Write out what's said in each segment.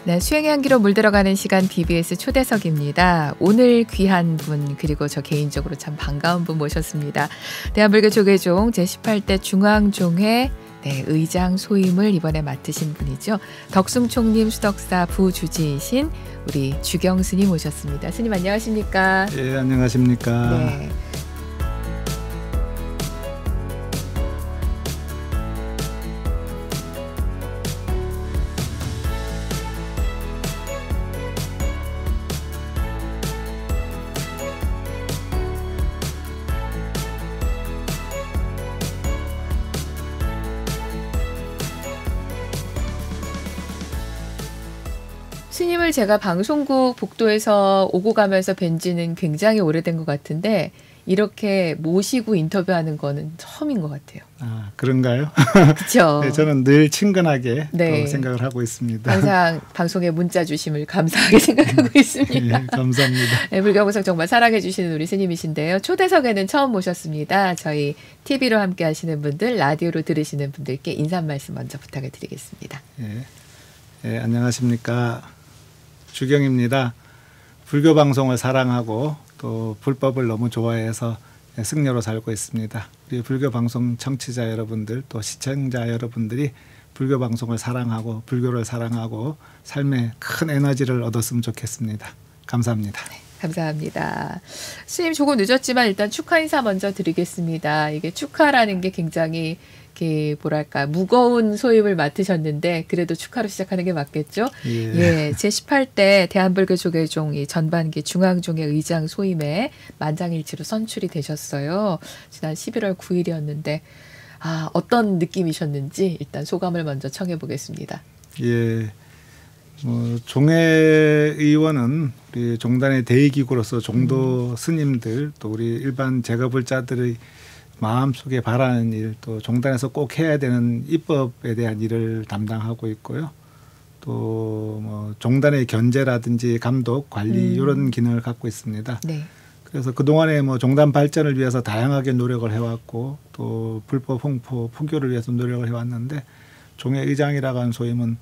네, 수행의 향기로 물들어가는 시간 BBS 초대석입니다. 오늘 귀한 분 그리고 저 개인적으로 참 반가운 분 모셨습니다. 대한불교 조계종 제18대 중앙종회 의장 소임을 이번에 맡으신 분이죠. 덕숭총림 수덕사 부주지이신 우리 주경 스님 모셨습니다. 스님 안녕하십니까? 예, 안녕하십니까? 네. 스님을 제가 방송국 복도에서 오고 가면서 뵌 지는 굉장히 오래된 것 같은데 이렇게 모시고 인터뷰하는 거는 처음인 것 같아요. 아, 그런가요? 그렇죠. 네, 저는 늘 친근하게 또 생각을 하고 있습니다. 항상 방송에 문자 주심을 감사하게 생각하고 있습니다. 예, 감사합니다. 네, 불교방송 정말 사랑해 주시는 우리 스님이신데요. 초대석에는 처음 모셨습니다. 저희 TV로 함께 하시는 분들, 라디오로 들으시는 분들께 인사 말씀 먼저 부탁을 드리겠습니다. 예, 안녕하십니까. 주경입니다. 불교 방송을 사랑하고 또 불법을 너무 좋아해서 승려로 살고 있습니다. 우리 불교 방송 청취자 여러분들 또 시청자 여러분들이 불교 방송을 사랑하고 불교를 사랑하고 삶에 큰 에너지를 얻었으면 좋겠습니다. 감사합니다. 네, 감사합니다. 스님 조금 늦었지만 일단 축하 인사 먼저 드리겠습니다. 이게 축하라는 게 굉장히 뭐랄까 무거운 소임을 맡으셨는데 그래도 축하로 시작하는 게 맞겠죠? 예, 제18대 대한불교 조계종 이 전반기 중앙종회 의장 소임에 만장일치로 선출이 되셨어요. 지난 11월 9일이었는데 어떤 느낌이셨는지 일단 소감을 먼저 청해 보겠습니다. 예, 종회의원은 우리 종단의 대의기구로서 종도 스님들 또 우리 일반 제가불자들의 마음속에 바라는 일, 또 종단에서 꼭 해야 되는 입법에 대한 일을 담당하고 있고요. 또 종단의 견제라든지 감독, 관리 이런 기능을 갖고 있습니다. 네. 그래서 그동안에 종단 발전을 위해서 다양하게 노력을 해왔고 또 불법 홍포, 포교를 위해서 노력을 해왔는데 종회의장이라고 하는 소임은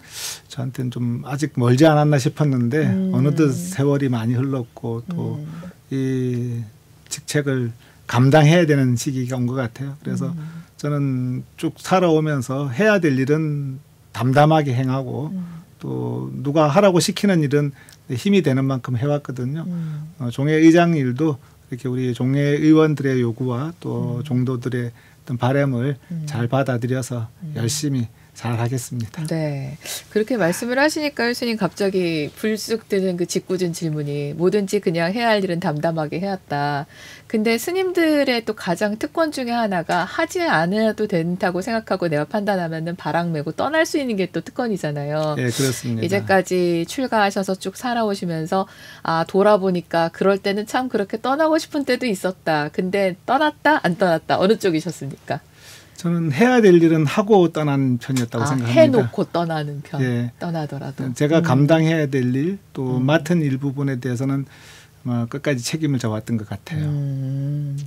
저한테는 좀 아직 멀지 않았나 싶었는데 어느덧 세월이 많이 흘렀고 또 이 직책을 감당해야 되는 시기가 온 것 같아요. 그래서 저는 쭉 살아오면서 해야 될 일은 담담하게 행하고 또 누가 하라고 시키는 일은 힘이 되는 만큼 해왔거든요. 종회의장 일도 이렇게 우리 종회의원들의 요구와 또 종도들의 어떤 바람을 잘 받아들여서 열심히 잘 하겠습니다. 네, 그렇게 말씀을 하시니까 스님 갑자기 불쑥 드는 그 짓궂은 질문이 뭐든지 그냥 해야 할 일은 담담하게 해왔다. 근데 스님들의 또 가장 특권 중에 하나가 하지 않아도 된다고 생각하고 내가 판단하면은 바람 메고 떠날 수 있는 게 또 특권이잖아요. 네, 그렇습니다. 이제까지 출가하셔서 쭉 살아오시면서 돌아보니까 그럴 때는 참 그렇게 떠나고 싶은 때도 있었다. 근데 떠났다 안 떠났다 어느 쪽이셨습니까? 저는 해야 될 일은 하고 떠난 편이었다고 생각합니다. 해놓고 떠나는 편. 예. 떠나더라도. 제가 감당해야 될 일, 또 맡은 일 부분에 대해서는 끝까지 책임을 져왔던 것 같아요.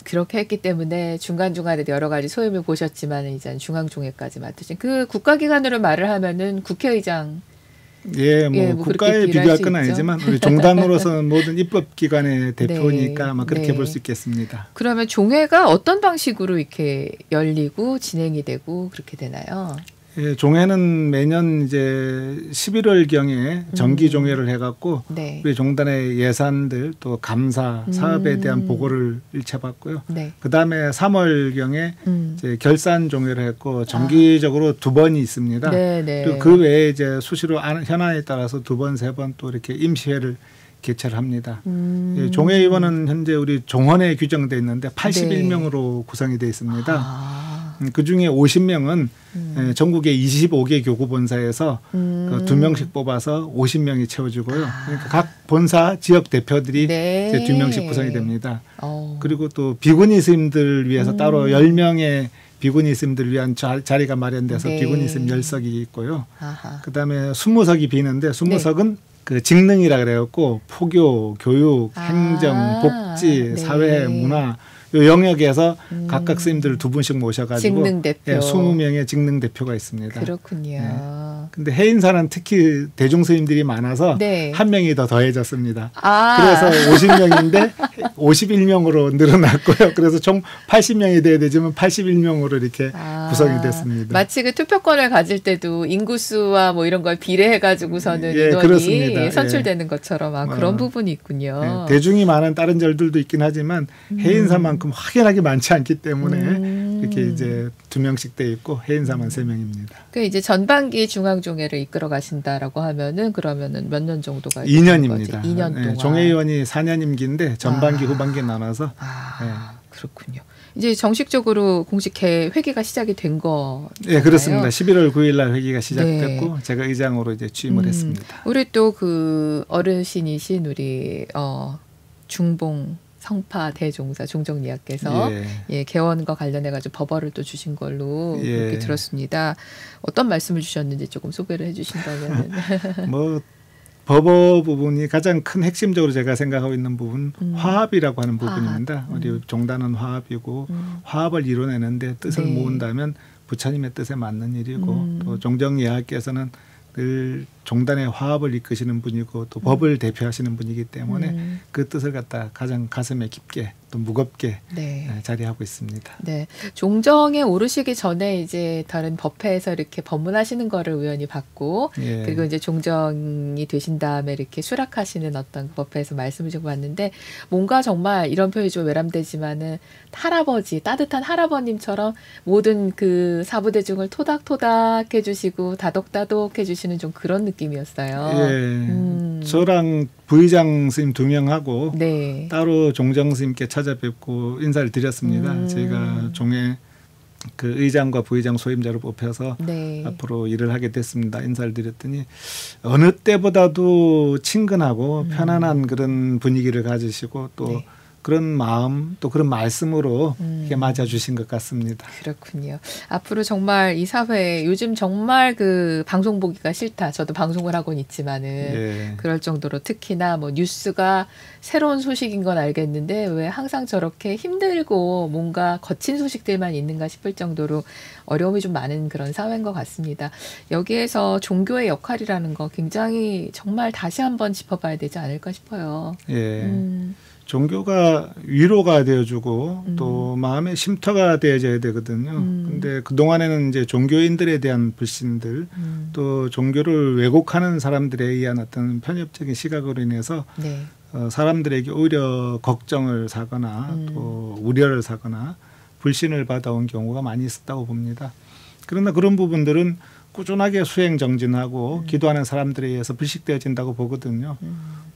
그렇게 했기 때문에 중간중간에 여러 가지 소임을 보셨지만 이제 중앙종회까지 맡으신 그 국가기관으로 말을 하면은 국회의장. 예, 국가에 비교할 건 아니지만 우리 종단으로서는 모든 입법기관의 대표니까 그렇게 볼 수 있겠습니다. 그러면 종회가 어떤 방식으로 이렇게 열리고 진행이 되고 그렇게 되나요? 예, 종회는 매년 이제 11월경에 정기 종회를 해갖고 우리 종단의 예산들 또 감사 사업에 대한 보고를 일체받고요. 그 다음에 3월경에 이제 결산 종회를 했고 정기적으로 2번이 있습니다. 그리고 그 외에 이제 수시로 현안에 따라서 2번, 3번 또 이렇게 임시회를 개최를 합니다. 예, 종회의원은 현재 우리 종헌에 규정되어 있는데 81명으로 구성이 되어 있습니다. 그중에 50명은 전국의 25개 교구 본사에서 2명씩 뽑아서 50명이 채워지고요. 그러니까 각 본사 지역 대표들이 이제 2명씩 구성이 됩니다. 그리고 또 비구니 스님들 위해서 따로 10명의 비구니 스님들을 위한 자리가 마련돼서 비구니 스님 10석이 있고요. 그다음에 20석이 비는데 20석은 그 직능이라 그래갖고 포교, 교육, 행정, 복지, 사회, 문화 이 영역에서 각각 스님들을 2분씩 모셔가지고 직능 대표. 20명의 직능 대표가 있습니다. 그렇군요. 근데 해인사는 특히 대중 스님들이 많아서 네. 한 명이 더 더해졌습니다. 그래서 50명인데 51명으로 늘어났고요. 그래서 총 80명이 돼야 되지만 81명으로 이렇게 구성이 됐습니다. 마치 그 투표권을 가질 때도 인구수와 뭐 이런 걸 비례해가지고서는 인원이 그렇습니다. 선출되는 것처럼 그런 부분이 있군요. 대중이 많은 다른 절들도 있긴 하지만 해인사만큼 확연하게 많지 않기 때문에 이렇게 이제 2명씩 돼 있고 해인사만 3명입니다. 그 이제 전반기 중앙종회를 이끌어 가신다라고 하면은 그러면은 몇 년 정도가 2년입니다. 2년 동안. 종회의원이 4년 임기인데 전반기 후반기 나눠서. 그렇군요. 이제 정식적으로 공식 회기가 시작이 된 거. 네, 그렇습니다. 11월 9일 날 회기가 시작됐고 제가 의장으로 이제 취임을 했습니다. 우리 또 그 어르신이신 우리 중봉 성파 대종사 종정리학께서 개원과 관련해 가지고 법어를 또 주신 걸로 이렇게 들었습니다. 어떤 말씀을 주셨는지 조금 소개를 해주신다면. 뭐 법어 부분이 가장 큰 핵심적으로 제가 생각하고 있는 부분 화합이라고 하는 부분입니다. 우리 종단은 화합이고 화합을 이뤄내는데 뜻을 모은다면 부처님의 뜻에 맞는 일이고 또 종정리학께서는 늘 종단의 화합을 이끄시는 분이고 또 법을 대표하시는 분이기 때문에 그 뜻을 갖다 가장 가슴에 깊게 또 무겁게 자리하고 있습니다. 네, 종정에 오르시기 전에 이제 다른 법회에서 이렇게 법문하시는 거를 우연히 봤고 그리고 이제 종정이 되신 다음에 이렇게 수락하시는 어떤 법회에서 말씀을 좀 봤는데 뭔가 정말 이런 표현이 좀 외람되지만은 할아버지 따뜻한 할아버님처럼 모든 그 사부대중을 토닥토닥 해주시고 다독다독 해주시는 좀 그런 느낌이었어요. 저랑 부의장 스님 2명하고 따로 종정 스님께 찾아뵙고 인사를 드렸습니다. 저희가 종회 그 의장과 부의장 소임자로 뽑혀서 앞으로 일을 하게 됐습니다. 인사를 드렸더니 어느 때보다도 친근하고 편안한 그런 분위기를 가지시고 또 그런 마음 또 그런 말씀으로 이렇게 맞아주신 것 같습니다. 그렇군요. 앞으로 정말 이 사회에 요즘 정말 그 방송 보기가 싫다. 저도 방송을 하고는 있지만은 그럴 정도로 특히나 뭐 뉴스가 새로운 소식인 건 알겠는데 왜 항상 저렇게 힘들고 뭔가 거친 소식들만 있는가 싶을 정도로 어려움이 좀 많은 그런 사회인 것 같습니다. 여기에서 종교의 역할이라는 거 굉장히 정말 다시 한번 짚어봐야 되지 않을까 싶어요. 종교가 위로가 되어주고 또 마음의 쉼터가 되어져야 되거든요. 근데 그동안에는 이제 종교인들에 대한 불신들 또 종교를 왜곡하는 사람들에 의한 어떤 편협적인 시각으로 인해서 사람들에게 오히려 걱정을 사거나 또 우려를 사거나 불신을 받아온 경우가 많이 있었다고 봅니다. 그러나 그런 부분들은 꾸준하게 수행 정진하고 기도하는 사람들에 의해서 불식되어진다고 보거든요.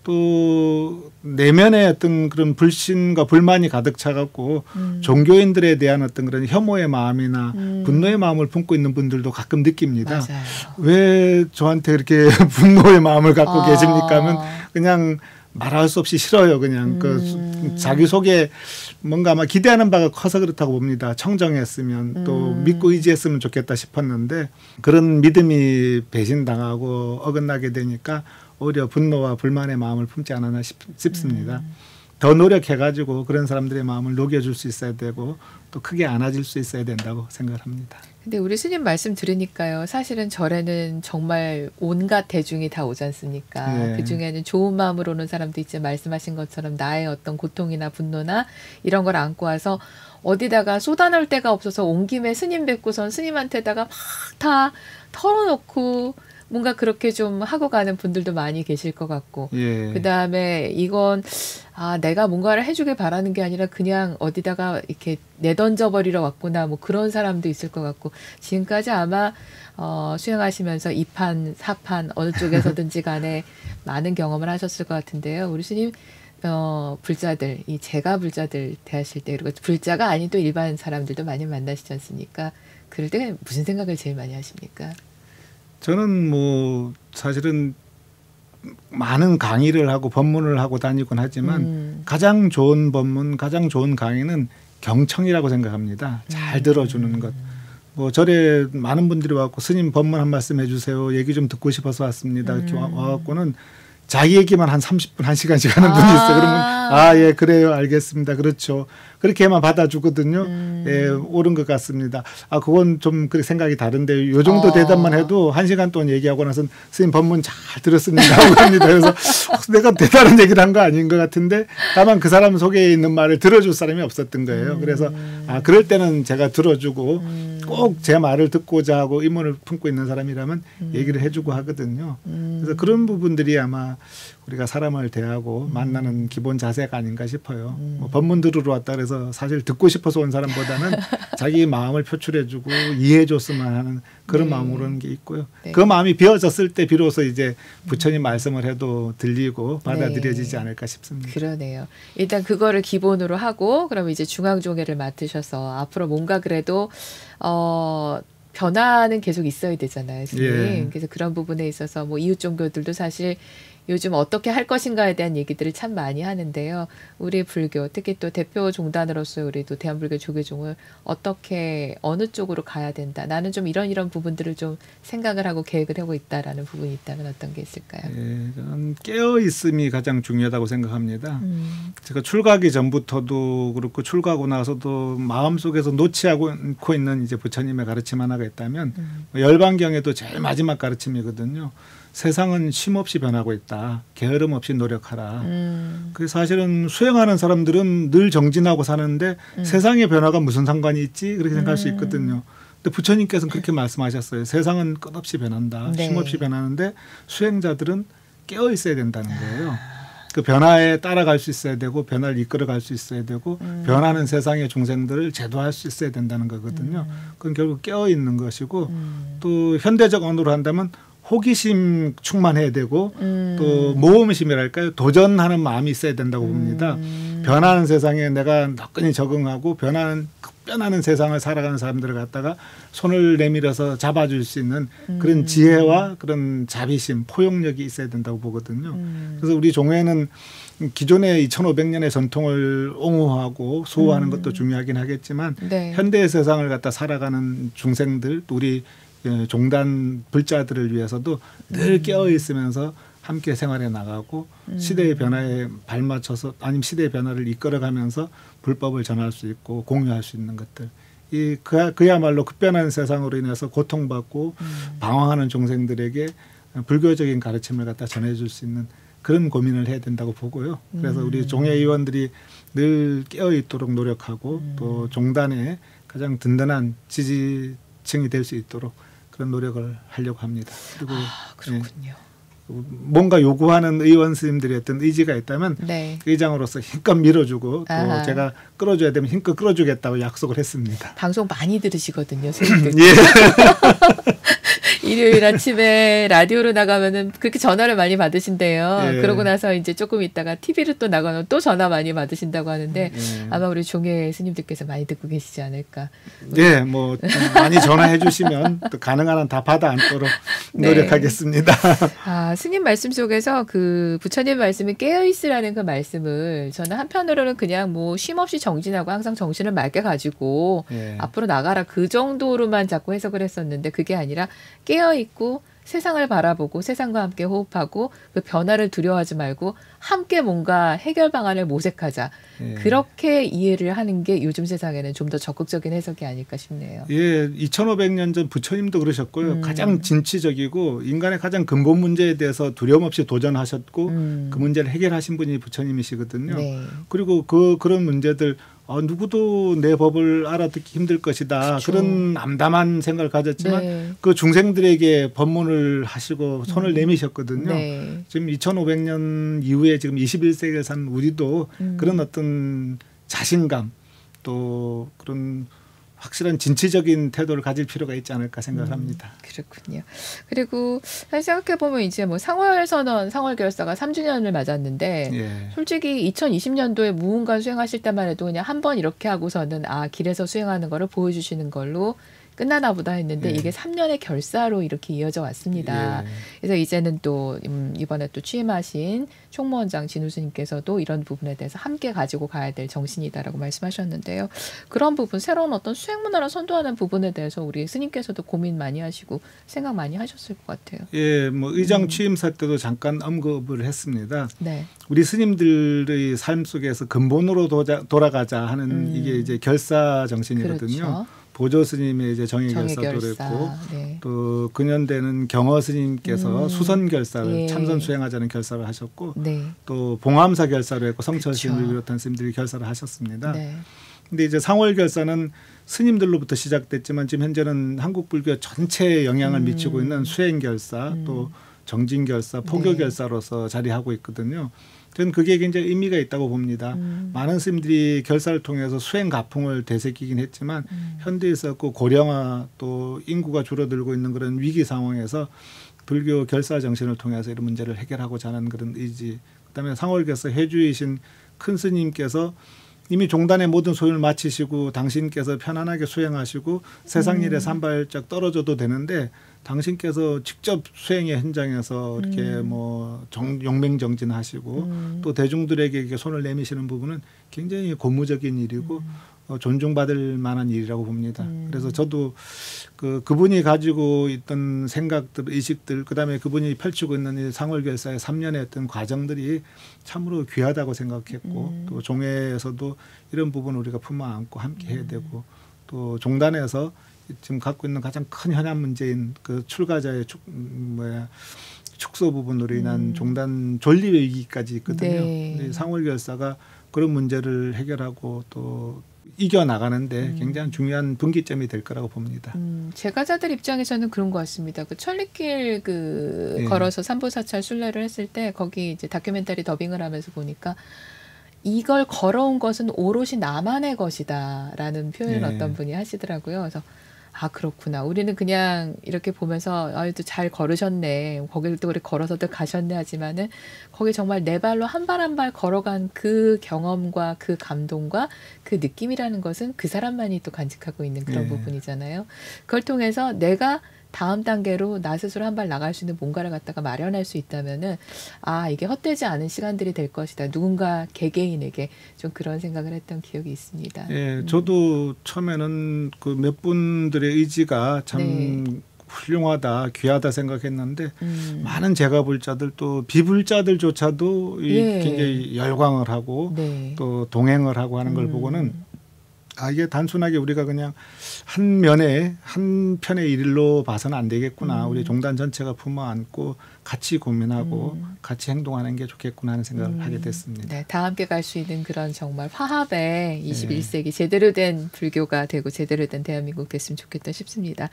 또 내면에 어떤 그런 불신과 불만이 가득 차갖고 종교인들에 대한 어떤 그런 혐오의 마음이나 분노의 마음을 품고 있는 분들도 가끔 느낍니다. 맞아요. 왜 저한테 그렇게 분노의 마음을 갖고 계십니까 하면 그냥 말할 수 없이 싫어요. 그냥 그 자기 속에 뭔가 아마 기대하는 바가 커서 그렇다고 봅니다. 청정했으면 또 믿고 의지했으면 좋겠다 싶었는데 그런 믿음이 배신당하고 어긋나게 되니까 오히려 분노와 불만의 마음을 품지 않았나 싶습니다. 더 노력해가지고 그런 사람들의 마음을 녹여줄 수 있어야 되고 또 크게 안아줄 수 있어야 된다고 생각합니다. 근데 우리 스님 말씀 들으니까요. 사실은 절에는 정말 온갖 대중이 다 오지 않습니까? 그중에는 좋은 마음으로 오는 사람도 있지만 말씀하신 것처럼 나의 어떤 고통이나 분노나 이런 걸 안고 와서 어디다가 쏟아놓을 데가 없어서 온 김에 스님 뵙고선 스님한테다가 막 다 털어놓고 뭔가 그렇게 좀 하고 가는 분들도 많이 계실 것 같고 그다음에 이건 내가 뭔가를 해주길 바라는 게 아니라 그냥 어디다가 이렇게 내던져버리러 왔구나 뭐 그런 사람도 있을 것 같고 지금까지 아마 수행하시면서 2판, 4판 어느 쪽에서든지 간에 많은 경험을 하셨을 것 같은데요. 우리 스님 불자들, 이 제가 불자들 대하실 때 그리고 불자가 아닌 또 일반 사람들도 많이 만나시지 않습니까? 그럴 때 무슨 생각을 제일 많이 하십니까? 저는 뭐 사실은 많은 강의를 하고 법문을 하고 다니곤 하지만 가장 좋은 법문, 가장 좋은 강의는 경청이라고 생각합니다. 잘 들어주는 것. 뭐 절에 많은 분들이 와갖고 스님 법문 한 말씀 해주세요. 얘기 좀 듣고 싶어서 왔습니다. 이렇게 와갖고는 자기 얘기만 한 30분, 1시간씩 하는 분이 있어요. 그러면 예, 그래요. 알겠습니다. 그렇죠. 그렇게만 받아주거든요. 예, 옳은 것 같습니다. 그건 좀 그렇게 생각이 다른데 요 정도 대답만 해도 1시간 동안 얘기하고 나선 선생님 법문 잘 들었습니다 하고 합니다. 그래서 내가 대단한 얘기를 한 거 아닌 것 같은데 다만 그 사람 속에 있는 말을 들어줄 사람이 없었던 거예요. 그래서 그럴 때는 제가 들어주고 꼭 제 말을 듣고자 하고 의문을 품고 있는 사람이라면 얘기를 해주고 하거든요. 그래서 그런 부분들이 아마 우리가 사람을 대하고 만나는 기본 자세가 아닌가 싶어요. 뭐 법문 들으러 왔다 그래서 사실 듣고 싶어서 온 사람보다는 자기 마음을 표출해주고 이해해줬으면 하는 그런 마음으로 오는 게 있고요. 그 마음이 비어졌을 때 비로소 이제 부처님 말씀을 해도 들리고 받아들여지지 않을까 싶습니다. 그러네요. 일단 그거를 기본으로 하고 그럼 이제 중앙종회를 맡으셔서 앞으로 뭔가 그래도 변화는 계속 있어야 되잖아요, 선생님. 그래서 그런 부분에 있어서 뭐 이웃 종교들도 사실 요즘 어떻게 할 것인가에 대한 얘기들을 참 많이 하는데요. 우리 불교, 특히 또 대표 종단으로서 우리 또 대한불교 조계종을 어떻게 어느 쪽으로 가야 된다. 나는 좀 이런 부분들을 좀 생각을 하고 계획을 하고 있다라는 부분이 있다면 어떤 게 있을까요? 저는 깨어 있음이 가장 중요하다고 생각합니다. 제가 출가하기 전부터도 그렇고 출가하고 나서도 마음속에서 놓지 않고 있는 이제 부처님의 가르침 하나가 있다면 열반경에도 제일 마지막 가르침이거든요. 세상은 쉼없이 변하고 있다. 게으름 없이 노력하라. 그 사실은 수행하는 사람들은 늘 정진하고 사는데 세상의 변화가 무슨 상관이 있지? 그렇게 생각할 수 있거든요. 근데 부처님께서는 그렇게 말씀하셨어요. 세상은 끝없이 변한다. 쉼없이 변하는데 수행자들은 깨어 있어야 된다는 거예요. 그 변화에 따라갈 수 있어야 되고 변화를 이끌어갈 수 있어야 되고 변하는 세상의 중생들을 제도할 수 있어야 된다는 거거든요. 그건 결국 깨어 있는 것이고 또 현대적 언어로 한다면 호기심 충만해야 되고 또 모험심이랄까요. 도전하는 마음이 있어야 된다고 봅니다. 변하는 세상에 내가 너끈히 적응하고 변하는 세상을 살아가는 사람들을 갖다가 손을 내밀어서 잡아줄 수 있는 그런 지혜와 그런 자비심, 포용력이 있어야 된다고 보거든요. 그래서 우리 종회는 기존의 2500년의 전통을 옹호하고 수호하는 것도 중요하긴 하겠지만 현대의 세상을 갖다 살아가는 중생들, 우리 종단 불자들을 위해서도 늘 깨어 있으면서 함께 생활해 나가고 시대의 변화에 발맞춰서 아니면 시대의 변화를 이끌어가면서 불법을 전할 수 있고 공유할 수 있는 것들. 그야말로 급변하는 세상으로 인해서 고통받고 방황하는 중생들에게 불교적인 가르침을 갖다 전해줄 수 있는 그런 고민을 해야 된다고 보고요. 그래서 우리 종회의원들이 늘 깨어 있도록 노력하고 또 종단의 가장 든든한 지지층이 될 수 있도록 그런 노력을 하려고 합니다. 그리고 그렇군요. 뭔가 요구하는 의원 스님들이 어떤 의지가 있다면 의장으로서 힘껏 밀어주고 또 제가 끌어줘야 되면 힘껏 끌어주겠다고 약속을 했습니다. 방송 많이 들으시거든요, 스님들. 일요일 아침에 라디오로 나가면은 그렇게 전화를 많이 받으신대요. 그러고 나서 이제 조금 있다가 TV로 또 나가면 또 전화 많이 받으신다고 하는데 아마 우리 종회 스님들께서 많이 듣고 계시지 않을까. 뭐 많이 전화해 주시면 또 가능한 한 다 받아 안도록 노력하겠습니다. 스님 말씀 속에서 그 부처님 말씀이 깨어있으라는 그 말씀을 저는 한편으로는 그냥 뭐 쉼없이 정진하고 항상 정신을 맑게 가지고 앞으로 나가라 그 정도로만 자꾸 해석을 했었는데 그게 아니라 깨어있고 세상을 바라보고 세상과 함께 호흡하고 그 변화를 두려워하지 말고 함께 뭔가 해결 방안을 모색하자. 그렇게 이해를 하는 게 요즘 세상에는 좀 더 적극적인 해석이 아닐까 싶네요. 2500년 전 부처님도 그러셨고요. 가장 진취적이고 인간의 가장 근본 문제에 대해서 두려움 없이 도전하셨고 그 문제를 해결하신 분이 부처님이시거든요. 그리고 그런 문제들 누구도 내 법을 알아듣기 힘들 것이다. 그런 암담한 생각을 가졌지만 그 중생들에게 법문을 하시고 손을 내미셨거든요. 지금 2500년 이후에 지금 21세기를 산 우리도 그런 어떤 자신감 또 그런 확실한 진취적인 태도를 가질 필요가 있지 않을까 생각합니다. 그렇군요. 그리고 사실 생각해보면 이제 뭐 상월선언, 상월결사가 3주년을 맞았는데 솔직히 2020년도에 무문관 수행하실 때만 해도 그냥 한 번 이렇게 하고서는 길에서 수행하는 거를 보여주시는 걸로 끝나나 보다 했는데 이게 3년의 결사로 이렇게 이어져 왔습니다. 그래서 이제는 또 이번에 또 취임하신 총무원장 진우 스님께서도 이런 부분에 대해서 함께 가지고 가야 될 정신이다라고 말씀하셨는데요. 그런 부분, 새로운 어떤 수행 문화를 선도하는 부분에 대해서 우리 스님께서도 고민 많이 하시고 생각 많이 하셨을 것 같아요. 예, 뭐 의장 취임사 때도 잠깐 언급을 했습니다. 네. 우리 스님들의 삶 속에서 근본으로 돌아가자 하는 이게 이제 결사 정신이거든요. 그렇죠. 보조 스님의 이제 정의결사도 그랬고 네. 또 근현대는 경허 스님께서 수선 결사를 참선 수행하자는 결사를 하셨고 또 봉암사 결사로 했고 성철 스님을 비롯한 스님들이 결사를 하셨습니다. 근데 이제 상월 결사는 스님들로부터 시작됐지만 지금 현재는 한국 불교 전체에 영향을 미치고 있는 수행 결사 또 정진 결사, 포교 결사로서 자리하고 있거든요. 저는 그게 굉장히 의미가 있다고 봅니다. 많은 스님들이 결사를 통해서 수행 가풍을 되새기긴 했지만 현대에서 그 고령화 또 인구가 줄어들고 있는 그런 위기 상황에서 불교 결사 정신을 통해서 이런 문제를 해결하고자 하는 그런 의지. 그다음에 상월께서 해주이신 큰 스님께서 이미 종단의 모든 소유를 마치시고 당신께서 편안하게 수행하시고 세상 일에서 한 발짝 떨어져도 되는데 당신께서 직접 수행의 현장에서 이렇게 뭐 용맹정진하시고 또 대중들에게 손을 내미시는 부분은 굉장히 고무적인 일이고 존중받을 만한 일이라고 봅니다. 그래서 저도 그분이 가지고 있던 생각들, 의식들, 그다음에 그분이 펼치고 있는 이 상월결사의 3년의 어떤 과정들이 참으로 귀하다고 생각했고 또 종회에서도 이런 부분 우리가 품어 안고 함께 해야 되고 또 종단에서 지금 갖고 있는 가장 큰 현안 문제인 그 출가자의 축소 부분으로 인한 종단 존립 위기까지 있거든요. 근데 상월결사가 그런 문제를 해결하고 또 이겨나가는데 굉장히 중요한 분기점이 될 거라고 봅니다. 제가자들 입장에서는 그런 것 같습니다. 그 천리길 걸어서 삼보사찰 순례를 했을 때 거기 이제 다큐멘터리 더빙을 하면서 보니까 이걸 걸어온 것은 오롯이 나만의 것이다라는 표현을 어떤 분이 하시더라고요. 그래서 아 그렇구나. 우리는 그냥 이렇게 보면서 아유도 잘 걸으셨네. 거기를 또 그렇게 걸어서들 가셨네 하지만은 거기 정말 내 발로 한 발 한 발 걸어간 그 경험과 그 감동과 그 느낌이라는 것은 그 사람만이 또 간직하고 있는 그런 부분이잖아요. 그걸 통해서 내가 다음 단계로 나 스스로 한 발 나갈 수 있는 뭔가를 갖다가 마련할 수 있다면은 아 이게 헛되지 않은 시간들이 될 것이다. 누군가 개개인에게 좀 그런 생각을 했던 기억이 있습니다. 예, 저도 처음에는 그 몇 분들의 의지가 참 훌륭하다, 귀하다 생각했는데 많은 제가불자들 또 비불자들조차도 굉장히 열광을 하고 또 동행을 하고 하는 걸 보고는 아 이게 단순하게 우리가 그냥 한 편의 일로 봐서는 안 되겠구나. 우리 종단 전체가 품어 안고 같이 고민하고 같이 행동하는 게 좋겠구나 하는 생각을 하게 됐습니다. 네, 다 함께 갈 수 있는 그런 정말 화합의 21세기 제대로 된 불교가 되고 제대로 된 대한민국 됐으면 좋겠다 싶습니다.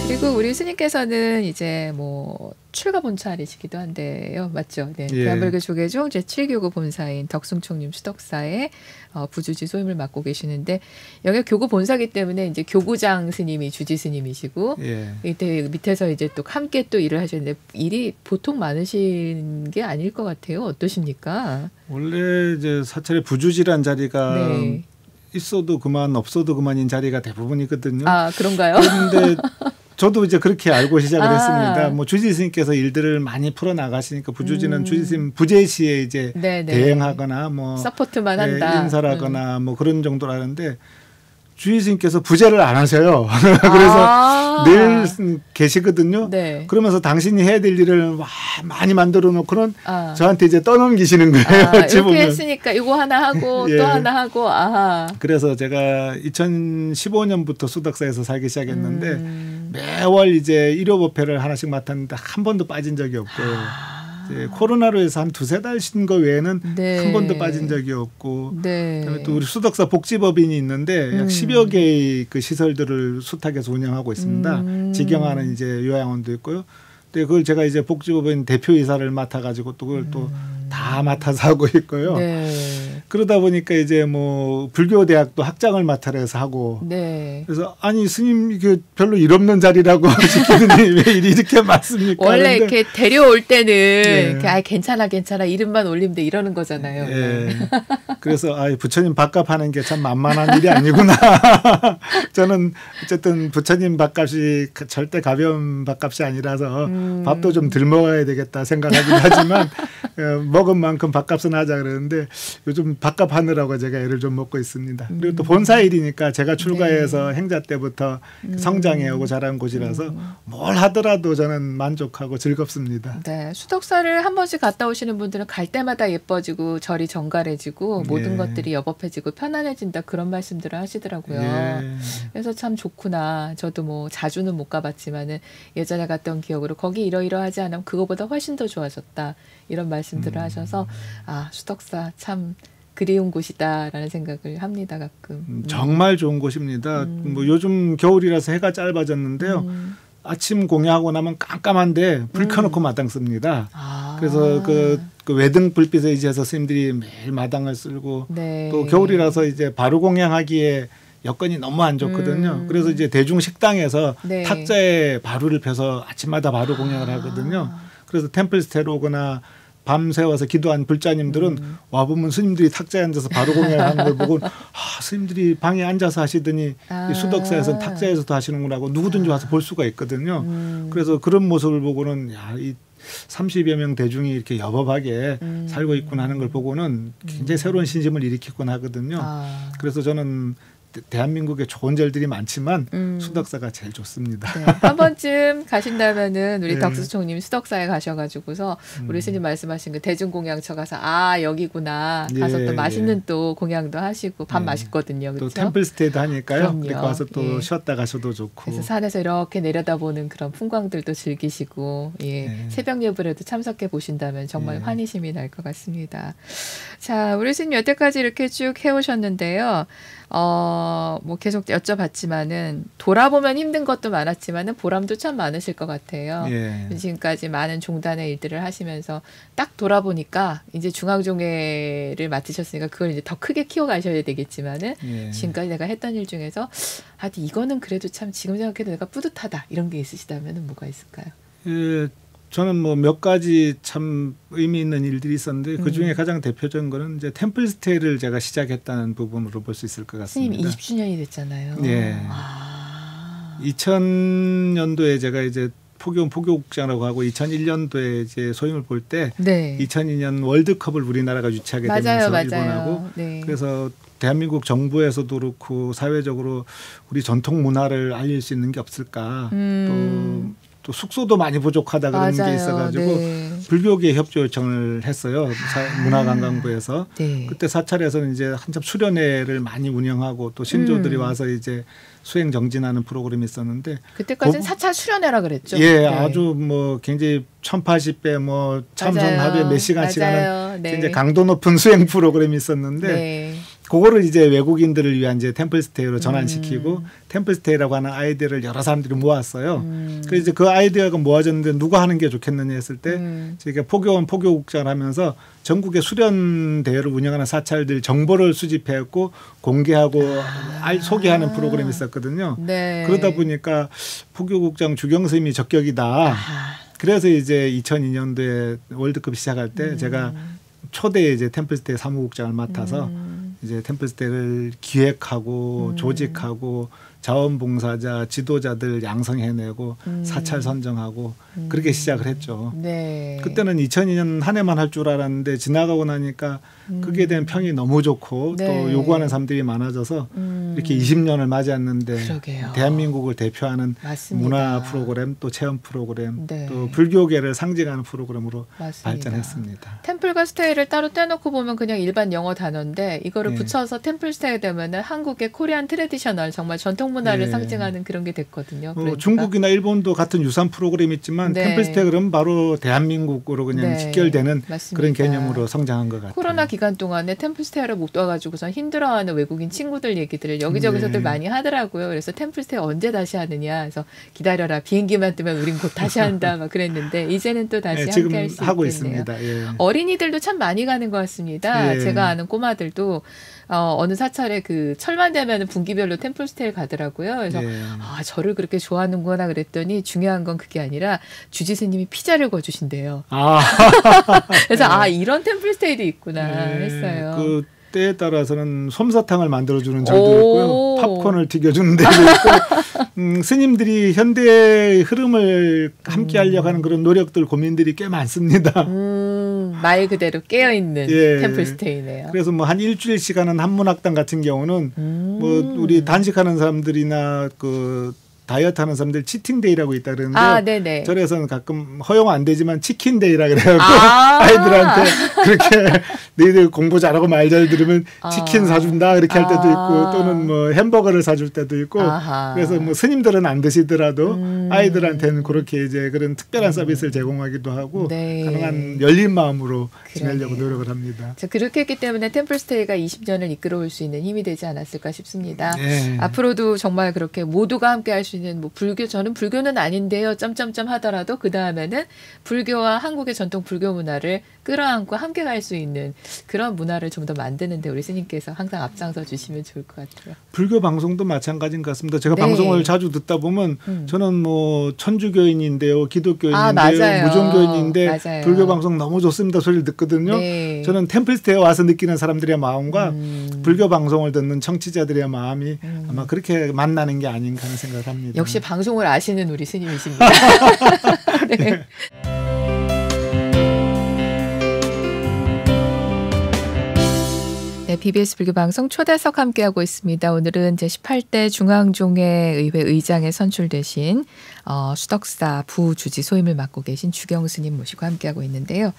그리고 우리 스님께서는 이제 뭐 출가 본찰이시기도 한데요. 맞죠? 네. 대한불교 조계종 제7교구 본사인 덕숭총님 수덕사의 부주지 소임을 맡고 계시는데 여기 교구 본사기 때문에 이제 교구장 스님이 주지 스님이시고 이때 밑에서 이제 또 함께 또 일을 하셨는데 일이 보통 많으신 게 아닐 것 같아요. 어떠십니까? 원래 이제 사찰의 부주지란 자리가 있어도 그만 없어도 그만인 자리가 대부분이거든요. 아 그런가요? 그런데 저도 이제 그렇게 알고 시작을 했습니다. 뭐 주지 스님께서 일들을 많이 풀어 나가시니까 부주지는 주지 스님 부재 시에 이제 대행하거나 뭐 서포트만 한다. 인사라거나 뭐 그런 정도로 하는데 주지 스님께서 부재를 안 하셔요. 그래서 늘 계시거든요. 그러면서 당신이 해야 될 일을 많이 만들어 놓고는 저한테 이제 떠넘기시는 거예요. 이렇게 했으니까 이거 하나 하고 또 하나 하고 그래서 제가 2015년부터 수덕사에서 살기 시작했는데 매월 이제 일요법회를 하나씩 맡았는데 한 번도 빠진 적이 없고요. 코로나로 해서 한 두세 달 쉰 거 외에는 한 번도 빠진 적이 없고 그다음에 또 우리 수덕사 복지법인이 있는데 약 10여 개의 그 시설들을 수탁해서 운영하고 있습니다. 직영하는 이제 요양원도 있고요. 근데 그걸 제가 이제 복지법인 대표이사를 맡아가지고 또 그걸 또 다 맡아서 하고 있고요. 그러다 보니까 이제 뭐 불교대학도 학장을 맡아서 해서 하고 그래서 아니 스님 이게 별로 일 없는 자리라고 시키더니 왜 일이 이렇게 많습니까? 원래 이렇게 데려올 때는 이렇게 괜찮아 이름만 올리면 돼 이러는 거잖아요. 그래서 부처님 밥값하는 게 참 만만한 일이 아니구나. 저는 어쨌든 부처님 밥값이 절대 가벼운 밥값이 아니라서 밥도 좀 덜 먹어야 되겠다 생각하긴 하지만 먹은 만큼 밥값은 하자 그러는데 요즘 밥값 하느라고 제가 애를 좀 먹고 있습니다. 그리고 또 본사일이니까 제가 출가해서 행자 때부터 성장해오고 자란 곳이라서 뭘 하더라도 저는 만족하고 즐겁습니다. 네, 수덕사를 한 번씩 갔다 오시는 분들은 갈 때마다 예뻐지고 절이 정갈해지고 모든 것들이 여법해지고 편안해진다 그런 말씀들을 하시더라고요. 그래서 참 좋구나. 저도 뭐 자주는 못 가봤지만은 예전에 갔던 기억으로 거기 이러이러하지 않으면 그거보다 훨씬 더 좋아졌다 이런 말씀들을 하셔서 수덕사 참 그리운 곳이다라는 생각을 합니다 가끔. 정말 좋은 곳입니다. 뭐 요즘 겨울이라서 해가 짧아졌는데요. 아침 공양하고 나면 깜깜한데 불 켜놓고 마당 씁니다. 그래서 그 외등 불빛에 의지해서 스님들이 매일 마당을 쓸고 또 겨울이라서 이제 바로 공양하기에 여건이 너무 안 좋거든요. 그래서 이제 대중 식당에서 탁자에 바루를 펴서 아침마다 바로 공양을 하거든요. 그래서 템플스테이로 오거나 밤 새워서 기도한 불자님들은 와보면 스님들이 탁자에 앉아서 바로 공양하는 걸 보고 스님들이 방에 앉아서 하시더니 이 수덕사에서 탁자에서도 하시는구나 하고 누구든지 와서 볼 수가 있거든요. 그래서 그런 모습을 보고는 이 30여 명 대중이 이렇게 여법하게 살고 있구나 하는 걸 보고는 굉장히 새로운 신심을 일으키곤 하거든요. 그래서 저는 대한민국에 좋은 절들이 많지만 수덕사가 제일 좋습니다. 네, 한 번쯤 가신다면은 우리 덕수총님이 수덕사에 가셔가지고서 우리 스님 말씀하신 그 대중공양처 가서 여기구나 가서 또 맛있는 또 공양도 하시고 밥 맛있거든요. 그렇죠? 또 템플스테이도 하니까요. 그렇게 와서 또 쉬었다 가셔도 좋고. 그래서 산에서 이렇게 내려다보는 그런 풍광들도 즐기시고 새벽 예불에도 참석해 보신다면 정말 환희심이 날 것 같습니다. 자, 우리 스님 여태까지 이렇게 쭉 해오셨는데요. 뭐 계속 여쭤봤지만은 돌아보면 힘든 것도 많았지만은 보람도 참 많으실 것 같아요. 지금까지 많은 종단의 일들을 하시면서 딱 돌아보니까 이제 중앙종회를 맡으셨으니까 그걸 이제 더 크게 키워가셔야 되겠지만은 지금까지 내가 했던 일 중에서 이거는 그래도 참 지금 생각해도 내가 뿌듯하다 이런 게 있으시다면은 뭐가 있을까요? 저는 뭐 몇 가지 참 의미 있는 일들이 있었는데 그 중에 가장 대표적인 거는 이제 템플스테이를 제가 시작했다는 부분으로 볼 수 있을 것 같습니다. 스님 20주년이 됐잖아요. 2000년도에 제가 이제 포교국장이라고 하고 2001년도에 이제 소임을 볼 때 2002년 월드컵을 우리나라가 유치하게 되면서 일본하고 그래서 대한민국 정부에서도 그렇고 사회적으로 우리 전통 문화를 알릴 수 있는 게 없을까 또 숙소도 많이 부족하다 그런 게 있어가지고 불교계 협조 요청을 했어요. 문화관광부에서. 그때 사찰에서는 이제 한참 수련회를 많이 운영하고 또 신조들이 와서 이제 수행 정진하는 프로그램이 있었는데 그때까지는 사찰 수련회라 그랬죠. 아주 뭐 굉장히 1080배 뭐 참선 하루에 몇 시간씩 하는 굉장히 강도 높은 수행 프로그램이 있었는데 그거를 이제 외국인들을 위한 이제 템플스테이로 전환시키고 템플스테이라고 하는 아이디어를 여러 사람들이 모았어요. 그래서 이제 그 아이디어가 모아졌는데 누가 하는 게 좋겠느냐 했을 때 제가 포교국장을 하면서 전국의 수련 대회를 운영하는 사찰들 정보를 수집해갖고 공개하고 소개하는 프로그램이 있었거든요. 그러다 보니까 포교국장 주경스님이 적격이다. 그래서 이제 2002년도에 월드컵 시작할 때 제가 초대 이제 템플스테이 사무국장을 맡아서 이제 템플스테이를 기획하고 조직하고 자원봉사자, 지도자들 양성해내고 사찰 선정하고 그렇게 시작을 했죠. 그때는 2002년 한 해만 할 줄 알았는데 지나가고 나니까 그게 대한 평이 너무 좋고 또 요구하는 사람들이 많아져서 이렇게 20년을 맞이했는데 대한민국을 대표하는 문화 프로그램 또 체험 프로그램 또 불교계를 상징하는 프로그램으로 발전했습니다. 템플과 스테이를 따로 떼놓고 보면 그냥 일반 영어 단어인데 이거를 붙여서 템플스테이 되면은 한국의 코리안 트래디셔널 정말 전통 문화를 상징하는 그런 게 됐거든요. 그러니까. 중국이나 일본도 같은 유산 프로그램이 있지만 템플스테이 그러면 바로 대한민국으로 그냥 직결되는 그런 개념으로 성장한 것 같아요. 코로나 기간 동안에 템플스테이를 못 와가지고선 힘들어하는 외국인 친구들 얘기들을 여기저기서들 많이 하더라고요. 그래서 템플스테이 언제 다시 하느냐 해서 기다려라 비행기만 뜨면 우린 곧 다시 한다 막 그랬는데 이제는 또 다시 함께 할 수 하고 있겠네요. 있습니다. 어린이들도 참 많이 가는 것 같습니다. 제가 아는 꼬마들도 어느 사찰에 그 철만 되면 분기별로 템플스테이를 가더라고요. 그래서 저를 그렇게 좋아하는구나 그랬더니 중요한 건 그게 아니라 주지스님이 피자를 구워주신대요. 그래서 이런 템플스테이도 있구나 했어요. 때에 따라서는 솜사탕을 만들어주는 절도 있고요. 팝콘을 튀겨주는 데도 있고 스님들이 현대의 흐름을 함께 하려고 하는 그런 노력들 고민들이 꽤 많습니다. 말 그대로 깨어있는 예. 템플스테이네요. 그래서 뭐 한 일주일 시간은 한문학당 같은 경우는 뭐 우리 단식하는 사람들이나 그 다이어트 하는 사람들 치팅데이라고 있다 그러는데요. 네네. 절에서는 가끔 허용 안 되지만 치킨데이라 그래갖고 아이들한테 그렇게 너희들 공부 잘하고 말 잘 들으면 치킨 사준다 이렇게 할 때도 있고 또는 뭐 햄버거를 사줄 때도 있고 그래서 뭐 스님들은 안 드시더라도 아이들한테는 그렇게 이제 그런 특별한 서비스를 제공하기도 하고 네. 가능한 열린 마음으로 지내려고 노력을 합니다. 그렇게 했기 때문에 템플스테이가 20년을 이끌어올 수 있는 힘이 되지 않았을까 싶습니다. 네. 앞으로도 정말 그렇게 모두가 함께 할 수 있는 뭐 불교 저는 불교는 아닌데요. 점점점 하더라도 그 다음에는 불교와 한국의 전통 불교 문화를 끌어안고 함께 갈 수 있는 그런 문화를 좀 더 만드는데 우리 스님께서 항상 앞장서 주시면 좋을 것 같아요. 불교 방송도 마찬가지인 것 같습니다. 제가 네. 방송을 자주 듣다 보면 저는 뭐 천주교인인데요, 기독교인인데요, 맞아요. 무종교인인데 맞아요. 불교 방송 너무 좋습니다 소리를 듣거든요. 네. 저는 템플스테이에 와서 느끼는 사람들의 마음과 불교 방송을 듣는 청취자들의 마음이 아마 그렇게 만나는 게 아닌가 하는 생각을 합니다. 역시 방송을 아시는 우리 스님이십니다. 네. 네, BBS 불교방송 초대석 함께하고 있습니다. 오늘은 제18대 중앙종회의회 의장에 선출되신 수덕사 부주지 소임을 맡고 계신 주경 스님 모시고 함께하고 있는데요.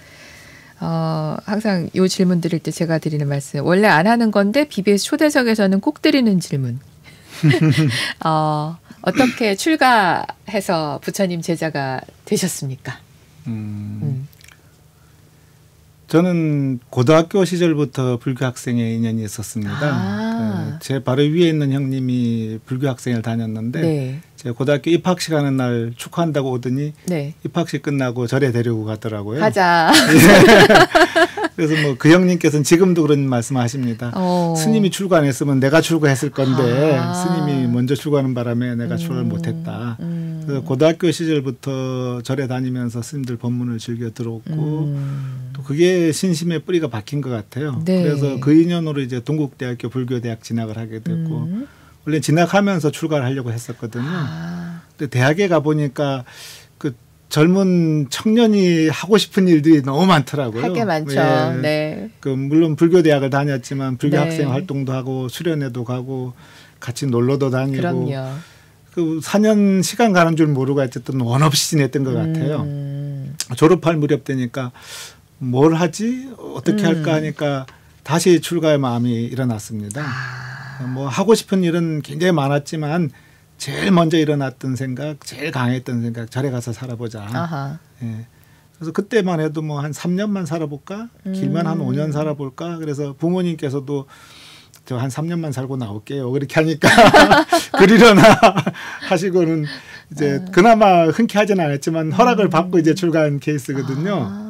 항상 이 질문 드릴 때 제가 드리는 말씀, 원래 안 하는 건데 BBS 초대석에서는 꼭 드리는 질문. 어떻게 출가해서 부처님 제자가 되셨습니까? 저는 고등학교 시절부터 불교 학생의 인연이 있었습니다. 제 바로 위에 있는 형님이 불교 학생을 다녔는데 네. 제가 고등학교 입학식 하는 날 축하한다고 오더니 네. 입학식 끝나고 절에 데리고 가더라고요. 가자. 그래서 뭐 그 형님께서는 지금도 그런 말씀하십니다. 스님이 출가 안 했으면 내가 출가했을 건데 스님이 먼저 출가하는 바람에 내가 출가를 못했다. 그래서 고등학교 시절부터 절에 다니면서 스님들 법문을 즐겨 들었고 또 그게 신심의 뿌리가 박힌 것 같아요. 네. 그래서 그 인연으로 이제 동국대학교 불교대학 진학을 하게 됐고 원래 진학하면서 출가를 하려고 했었거든요. 근데 대학에 가보니까 그 젊은 청년이 하고 싶은 일들이 너무 많더라고요. 할 게 많죠. 예. 네. 그 물론 불교대학을 다녔지만 불교 네. 학생 활동도 하고 수련회도 가고 같이 놀러도 다니고 그럼요. 그 4년 시간 가는 줄 모르고 어쨌든 원 없이 지냈던 것 같아요. 졸업할 무렵 되니까 뭘 하지? 어떻게 할까 하니까 다시 출가의 마음이 일어났습니다. 뭐 하고 싶은 일은 굉장히 많았지만 제일 먼저 일어났던 생각, 제일 강했던 생각, 절에 가서 살아보자. 예. 그래서 그때만 해도 뭐 한 3년만 살아볼까? 길면 한 5년 살아볼까? 그래서 부모님께서도 저 한 3년만 살고 나올게요. 그렇게 하니까 그리려나 하시고는 이제 그나마 흔쾌하지는 않았지만 허락을 받고 이제 출가한 케이스거든요.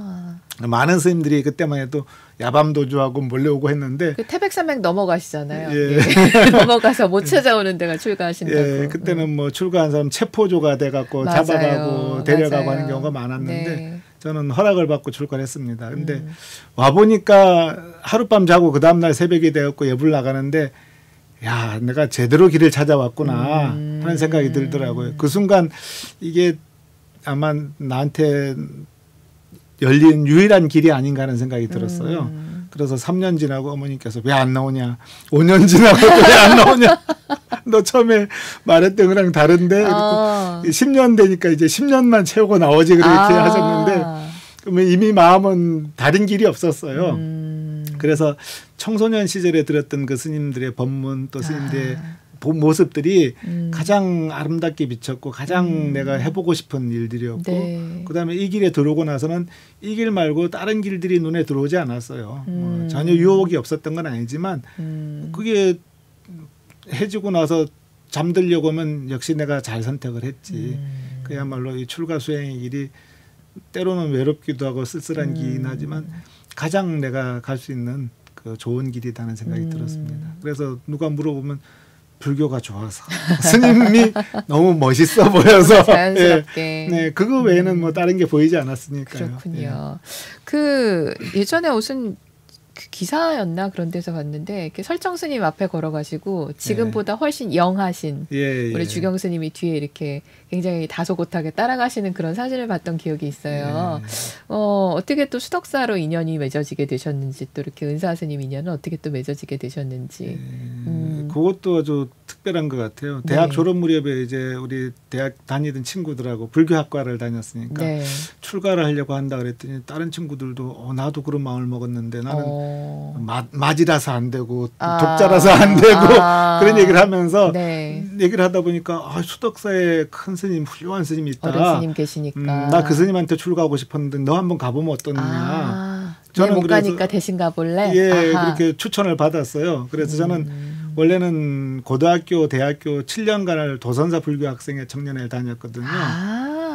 많은 스님들이 그때만 해도 야밤도주하고 몰려오고 했는데 그 태백산맥 넘어가시잖아요. 예. 예. 넘어가서 못 찾아오는 데가 출가하신다고. 예. 그때는 뭐 출가한 사람 체포조가 돼갖고 맞아요. 잡아가고 데려가고 맞아요. 하는 경우가 많았는데 네. 저는 허락을 받고 출가를 했습니다. 근데 와보니까 하룻밤 자고 그 다음날 새벽이 되었고 예불 나가는데 야 내가 제대로 길을 찾아왔구나 하는 생각이 들더라고요. 그 순간 이게 아마 나한테 열린 유일한 길이 아닌가 하는 생각이 들었어요. 그래서 3년 지나고 어머니께서 왜 안 나오냐. 5년 지나고 왜 안 나오냐. 너 처음에 말했던 거랑 다른데 10년 되니까 이제 10년만 채우고 나오지 그렇게 하셨는데 그러면 이미 마음은 다른 길이 없었어요. 그래서 청소년 시절에 들었던 그 스님들의 법문 또 스님들의 모습들이 가장 아름답게 비쳤고 가장 내가 해보고 싶은 일들이었고 네. 그다음에 이 길에 들어오고 나서는 이 길 말고 다른 길들이 눈에 들어오지 않았어요. 전혀 유혹이 없었던 건 아니지만 그게 해지고 나서 잠들려고 하면 역시 내가 잘 선택을 했지. 그야말로 이 출가 수행의 길이 때로는 외롭기도 하고 쓸쓸한 길이긴 하지만 가장 내가 갈 수 있는 그 좋은 길이라는 생각이 들었습니다. 그래서 누가 물어보면 불교가 좋아서 스님이 너무 멋있어 보여서 자연스럽게 네, 그거 외에는 뭐 다른 게 보이지 않았으니까요. 그렇군요. 그 예전에 무슨 기사였나 그런 데서 봤는데 이렇게 설정 스님 앞에 걸어가시고 지금보다 훨씬 영하신 우리 주경 스님이 뒤에 이렇게 굉장히 다소곳하게 따라가시는 그런 사진을 봤던 기억이 있어요. 어떻게 또 수덕사로 인연이 맺어지게 되셨는지, 또 이렇게 은사 스님 인연은 어떻게 또 맺어지게 되셨는지. 그것도 아주 특별한 것 같아요. 대학 졸업 무렵에 이제 우리 대학 다니던 친구들하고 불교학과를 다녔으니까 출가를 하려고 한다 그랬더니 다른 친구들도 나도 그런 마음을 먹었는데 나는 맞이라서 안 되고 독자라서 안 되고 그런 얘기를 하면서 얘기를 하다 보니까 수덕사에 큰 스님, 훌륭한 스님이 있다. 어른 스님 계시니까. 나 그 스님한테 출가하고 싶었는데 너 한번 가보면 어떠느냐. 저는 못 가니까 대신 가볼래? 그렇게 추천을 받았어요. 그래서 저는 원래는 고등학교, 대학교 7년간을 도선사 불교 학생회 청년회를 다녔거든요.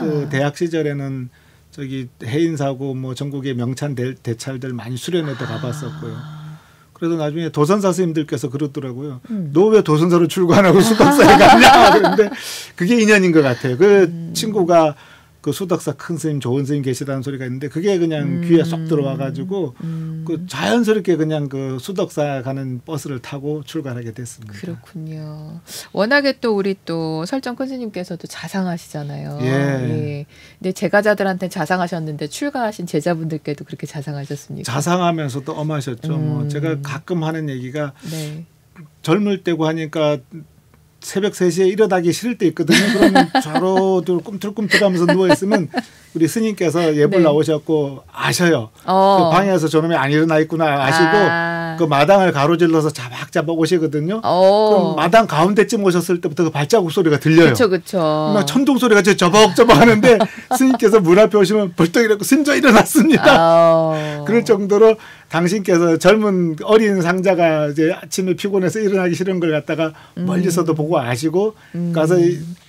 또 대학 시절에는 저기 해인사고 뭐 전국의 명찬 대찰들 많이 수련회도 가봤었고요. 그래서 나중에 도선사 스님들께서 그러더라고요. 너 왜 도선사로 출가 안 하고 수덕사에 가냐? 그런데 그게 인연인 것 같아요. 그 친구가 그 수덕사 큰 스님, 좋은 스님 계시다는 소리가 있는데 그게 그냥 귀에 쏙 들어와가지고 그 자연스럽게 그냥 그 수덕사 가는 버스를 타고 출가하게 됐습니다. 그렇군요. 워낙에 또 우리 또 설정 큰 스님께서도 자상하시잖아요. 근데 제가자들한테 자상하셨는데 출가하신 제자분들께도 그렇게 자상하셨습니까? 자상하면서도 엄하셨죠. 제가 가끔 하는 얘기가 젊을 때고 하니까 새벽 3시에 일어나기 싫을 때 있거든요. 그러면 좌로들 꿈틀꿈틀하면서 누워있으면 우리 스님께서 예불 나오셨고 아셔요. 그 방에서 저놈이 안 일어나 있구나 아시고 그 마당을 가로질러서 자박자박 오시거든요. 그럼 마당 가운데쯤 오셨을 때부터 그 발자국 소리가 들려요. 그렇죠. 막 천둥 소리가 저벅저벅 하는데 스님께서 문 앞에 오시면 벌떡 일어나고 스님 저 일어났습니다. 그럴 정도로 당신께서 젊은 어린 상자가 이제 아침에 피곤해서 일어나기 싫은 걸 갖다가 멀리서도 보고 아시고 가서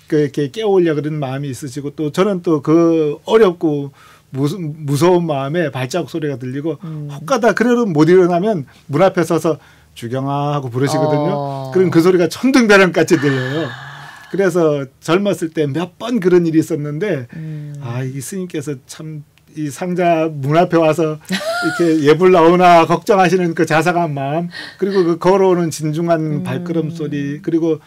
이렇게 깨우려 그런 마음이 있으시고 또 저는 또 그 어렵고 무서운 마음에 발자국 소리가 들리고 혹가다 그래도 못 일어나면 문 앞에 서서 주경아 하고 부르시거든요. 그럼 그 소리가 천둥벼락같이 들려요. 그래서 젊었을 때 몇 번 그런 일이 있었는데 이 스님께서 참 이 상자 문 앞에 와서 이렇게 예불 나오나 걱정하시는 그 자상한 마음, 그리고 그 걸어오는 진중한 발걸음 소리, 그리고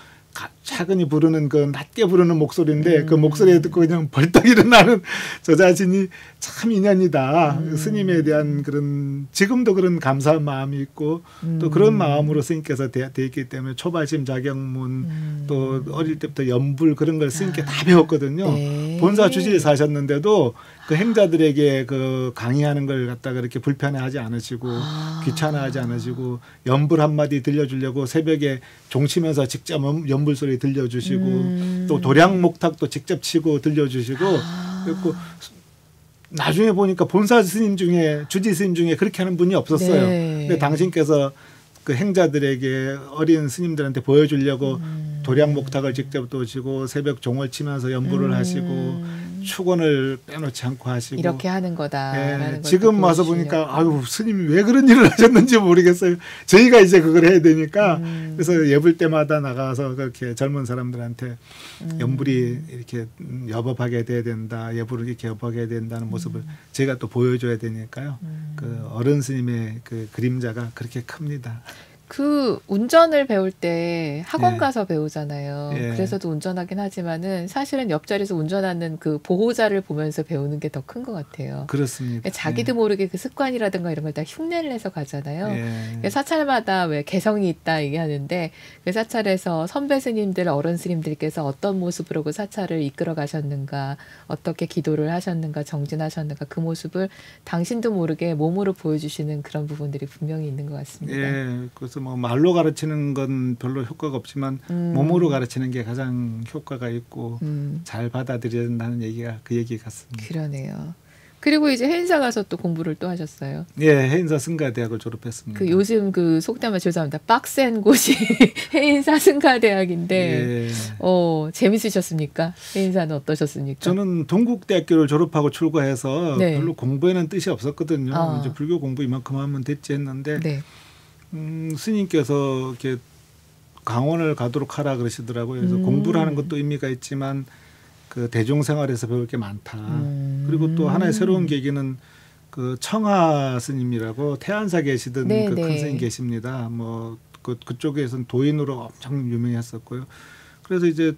차근히 부르는 그 낮게 부르는 목소리인데 그 목소리에 듣고 그냥 벌떡 일어나는 저 자신이 참 인연이다. 스님에 대한 그런 지금도 그런 감사한 마음이 있고 또 그런 마음으로 스님께서 돼 있기 때문에 초발심 자경문 또 어릴 때부터 연불 그런 걸 스님께 다 배웠거든요. 본사 주지에서 하셨는데도 그 행자들에게 그 강의하는 걸 갖다가 그렇게 불편해하지 않으시고 귀찮아하지 않으시고 연불 한마디 들려주려고 새벽에 종치면서 직접 연불 소리 들려주시고 또 도량 목탁도 직접 치고 들려주시고 그리고 나중에 보니까 본사 스님 중에 주지 스님 중에 그렇게 하는 분이 없었어요. 근데 당신께서 그 행자들에게 어린 스님들한테 보여주려고 도량 목탁을 직접 도시고 새벽 종을 치면서 연불을 하시고 축원을 빼놓지 않고 하시고 이렇게 하는 거다. 지금 와서 보니까 아유 스님이 왜 그런 일을 하셨는지 모르겠어요. 저희가 이제 그걸 해야 되니까 그래서 예불 때마다 나가서 그렇게 젊은 사람들한테 연불이 이렇게 여법하게 돼야 된다. 예불을 이렇게 여법하게 된다는 모습을 제가 또 보여줘야 되니까요. 그 어른 스님의 그 그림자가 그렇게 큽니다. 그 운전을 배울 때 학원 가서 배우잖아요. 그래서도 운전하긴 하지만은 사실은 옆자리에서 운전하는 그 보호자를 보면서 배우는 게 더 큰 것 같아요. 그렇습니다. 자기도 모르게 그 습관이라든가 이런 걸 다 흉내를 내서 가잖아요. 사찰마다 왜 개성이 있다 얘기하는데 그 사찰에서 선배 스님들, 어른 스님들께서 어떤 모습으로 그 사찰을 이끌어 가셨는가, 어떻게 기도를 하셨는가, 정진하셨는가 그 모습을 당신도 모르게 몸으로 보여주시는 그런 부분들이 분명히 있는 것 같습니다. 그래서 뭐 말로 가르치는 건 별로 효과가 없지만 몸으로 가르치는 게 가장 효과가 있고 잘 받아들여야 된다는 얘기가 그 얘기 같습니다. 그러네요. 그리고 이제 해인사 가서 또 공부를 또 하셨어요. 해인사 승가대학을 졸업했습니다. 그 요즘 그 속담을 죄송합니다. 빡센 곳이 해인사 승가대학인데 재밌으셨습니까? 해인사는 어떠셨습니까? 저는 동국대학교를 졸업하고 출가해서 별로 공부에는 뜻이 없었거든요. 이제 불교 공부 이만큼 하면 됐지 했는데 스님께서 이렇게 강원을 가도록 하라 그러시더라고요. 그래서 공부를 하는 것도 의미가 있지만 그 대중생활에서 배울 게 많다. 그리고 또 하나의 새로운 계기는 그 청하 스님이라고 태안사 계시던 네, 그 네. 큰 스님 계십니다. 뭐 그쪽에서는 도인으로 엄청 유명했었고요. 그래서 이제